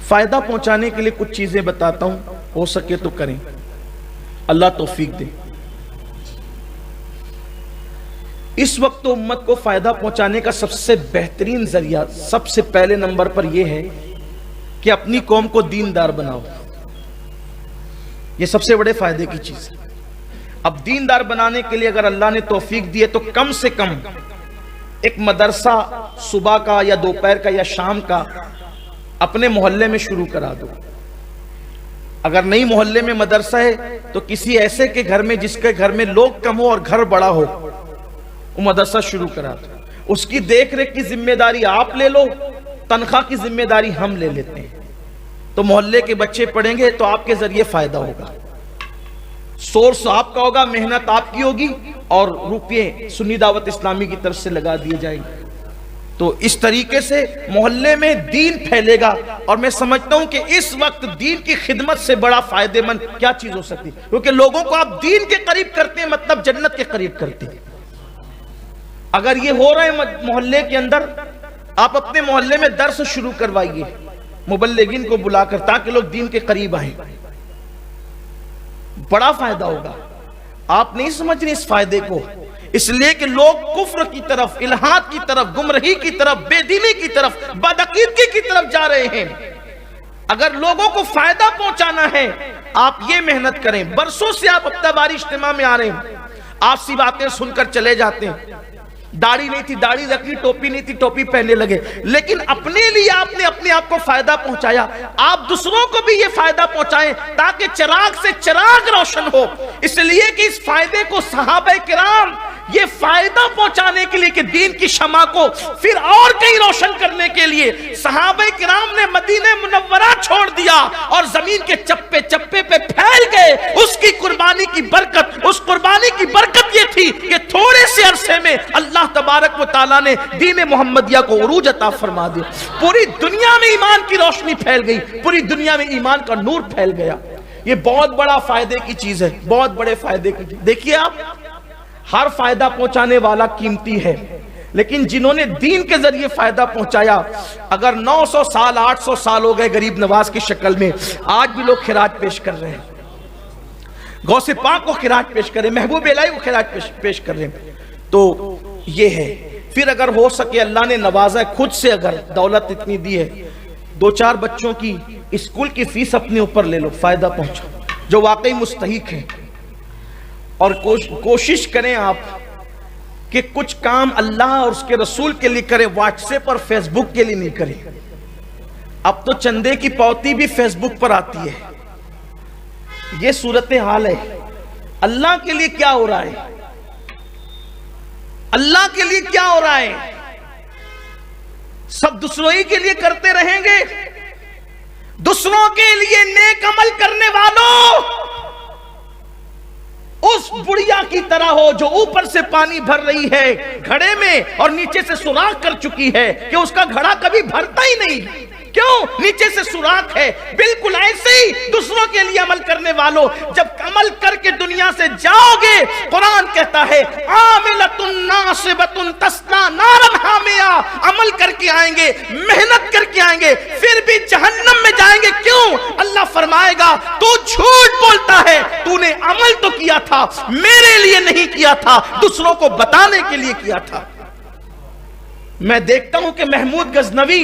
فائدہ پہنچانے کے لیے کچھ چیزیں بتاتا ہوں، ہو سکے تو کریں، اللہ توفیق دے۔ اس وقت تو امت کو فائدہ پہنچانے کا سب سے بہترین ذریعہ سب سے پہلے نمبر پر یہ ہے کہ اپنی قوم کو دیندار بناؤ۔ یہ سب سے بڑے فائدے کی چیز ہے۔ اب دیندار بنانے کے لیے اگر اللہ نے توفیق دی ہے تو کم سے کم ایک مدرسہ صبح کا یا دوپہر کا یا شام کا اپنے محلے میں شروع کرا دو۔ اگر نہیں محلے میں مدرسہ ہے تو کسی ایسے کے گھر میں جس کے گھر میں لوگ کم ہو اور گھر بڑا ہو، وہ مدرسہ شروع کرا دو۔ اس کی دیکھ ریکھ کی ذمہ داری آپ لے لو، تنخواہ کی ذمہ داری ہم لے لیتے ہیں، تو محلے کے بچے پڑھیں گے تو آپ کے ذریعے فائدہ ہوگا، سورس آپ کا ہوگا، محنت آپ کی ہوگی، اور روپیے سنی دعوت اسلامی کی طرف سے لگا دیے جائیں گے۔ تو اس طریقے سے محلے میں دین پھیلے گا، اور میں سمجھتا ہوں کہ اس وقت دین کی خدمت سے بڑا فائدہ مند کیا چیز ہو سکتی، کیونکہ لوگوں کو آپ دین کے قریب کرتے ہیں مطلب جنت کے قریب کرتے ہیں۔ اگر یہ ہو رہا ہے محلے کے اندر، آپ اپنے محلے میں درس شروع کروائیے مبلغین کو بلا کر، تاکہ لوگ دین کے قریب آئیں، بڑا فائدہ ہوگا۔ آپ نہیں سمجھ رہے اس فائدے کو، اس لیے کہ لوگ کفر کی طرف، الہاد کی طرف، گمراہی کی طرف، بے دینی کی طرف، بدعقیدگی کی طرف جا رہے ہیں۔ اگر لوگوں کو فائدہ پہنچانا ہے، آپ یہ محنت کریں۔ برسوں سے آپ ہفتہ واری اجتماع میں آ رہے ہیں، آپ سی باتیں سن کر چلے جاتے ہیں، داڑھی نہیں تھی داڑھی رکھی، ٹوپی نہیں تھی ٹوپی پہننے لگے، لیکن اپنے لیے آپ نے اپنے آپ کو فائدہ پہنچایا۔ آپ دوسروں کو بھی یہ فائدہ پہنچائیں تاکہ چراغ سے چراغ روشن ہو۔ اس لیے کہ اس فائدے کو صحابہ کرام یہ فائدہ پہنچانے کے لیے کہ دین کی شمع کو پھر اور کہیں روشن کرنے کے لیے صحابہ کرام نے مدینہ منورہ چھوڑ دیا اور زمین کے چپے چپے پہ پھیل گئے۔ اس کی قربانی کی برکت، اس قربانی کی برکت یہ تھی کہ تھوڑے سے عرصے میں اللہ تبارک و تعالیٰ نے دین محمدیہ کو عروج عطا فرما دیا۔ پوری دنیا میں ایمان کی روشنی پھیل گئی، پوری دنیا میں ایمان کا نور پھیل گیا۔ یہ بہت بڑا فائدے کی چیز ہے، بہت بڑے فائدے کی چیز۔ دیکھیے آپ، ہر فائدہ پہنچانے والا قیمتی ہے، لیکن جنہوں نے دین کے ذریعے فائدہ پہنچایا، اگر 900 سال 800 سال ہو گئے غریب نواز کی شکل میں، آج بھی لوگ خراج پیش کر رہے ہیں، غوث پاک کو خراج پیش کر رہے ہیں، محبوب الہی کو خراج پیش کر رہے ہیں۔ تو یہ ہے۔ پھر اگر ہو سکے اللہ نے نوازا ہے، خود سے اگر دولت اتنی دی ہے، 2-4 بچوں کی اسکول کی فیس اپنے اوپر لے لو، فائدہ پہنچو جو واقعی مستحق ہیں۔ اور کوشش کریں آپ کہ کچھ کام اللہ اور اس کے رسول کے لیے کریں، واٹس ایپ اور فیس بک کے لیے نہیں کریں۔ اب تو چندے کی پوتی بھی فیس بک پر آتی ہے۔ یہ صورتحال ہے۔ اللہ کے لیے کیا ہو رہا ہے؟ اللہ کے لیے کیا ہو رہا ہے؟ سب دوسروں ہی کے لیے کرتے رہیں گے؟ دوسروں کے لیے نیک عمل کرنے والوں اس بڑھیا کی طرح ہو جو اوپر سے پانی بھر رہی ہے گھڑے میں اور نیچے سے سوراخ کر چکی ہے کہ اس کا گھڑا کبھی بھرتا ہی نہیں۔ کیوں؟ نیچے سے سوراخ ہے۔ بالکل ایسے ہی دوسروں کے لیے عمل کرنے والوں، جب عمل کر کے دنیا سے جاؤ گے، قرآن کہتا ہے عاملۃ ناصبۃ تصلیٰ نارا حامیہ، عمل کر کے آئیں گے، محنت کر کے آئیں گے، پھر بھی جہنم میں جائیں گے۔ کیوں؟ اللہ فرمائے گا تو جھوٹ بولتا ہے، تو نے عمل تو کیا تھا، میرے لیے نہیں کیا تھا، دوسروں کو بتانے کے لیے کیا تھا۔ میں دیکھتا ہوں کہ محمود غزنوی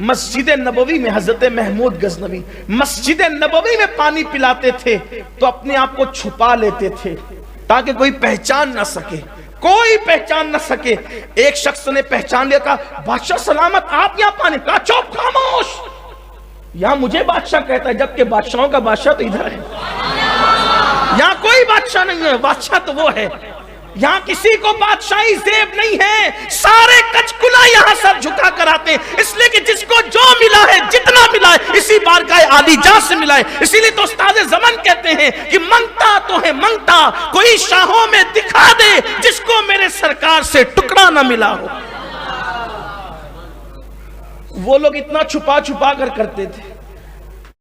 مسجد نبوی میں، حضرت محمود غزنوی مسجد نبوی میں پانی پلاتے تھے تو اپنے آپ کو چھپا لیتے تھے تاکہ کوئی پہچان نہ سکے، کوئی پہچان نہ سکے۔ ایک شخص نے پہچان لیا، کہا بادشاہ سلامت، آپ یہاں پانی؟ کہا چپ خاموش، یہاں مجھے بادشاہ کہتا ہے، جبکہ بادشاہوں کا بادشاہ تو ادھر ہے، یہاں کوئی بادشاہ نہیں ہے، بادشاہ تو وہ ہے۔ یہاں کسی کو بادشاہی زیب نہیں ہے، سارے کچکلا یہاں سر جھکا کر آتے ہیں، اس لیے کہ جس کو جو ملا ہے، جتنا ملا ہے، اسی بارگاہ عالی جاں سے ملا ہے۔ اسی لیے تو استاد زمن کہتے ہیں کہ منگتا تو ہے منگتا، کوئی شاہوں میں دکھا دے جس کو میرے سرکار سے ٹکڑا نہ ملا ہو۔ وہ لوگ اتنا چھپا چھپا کر کرتے تھے۔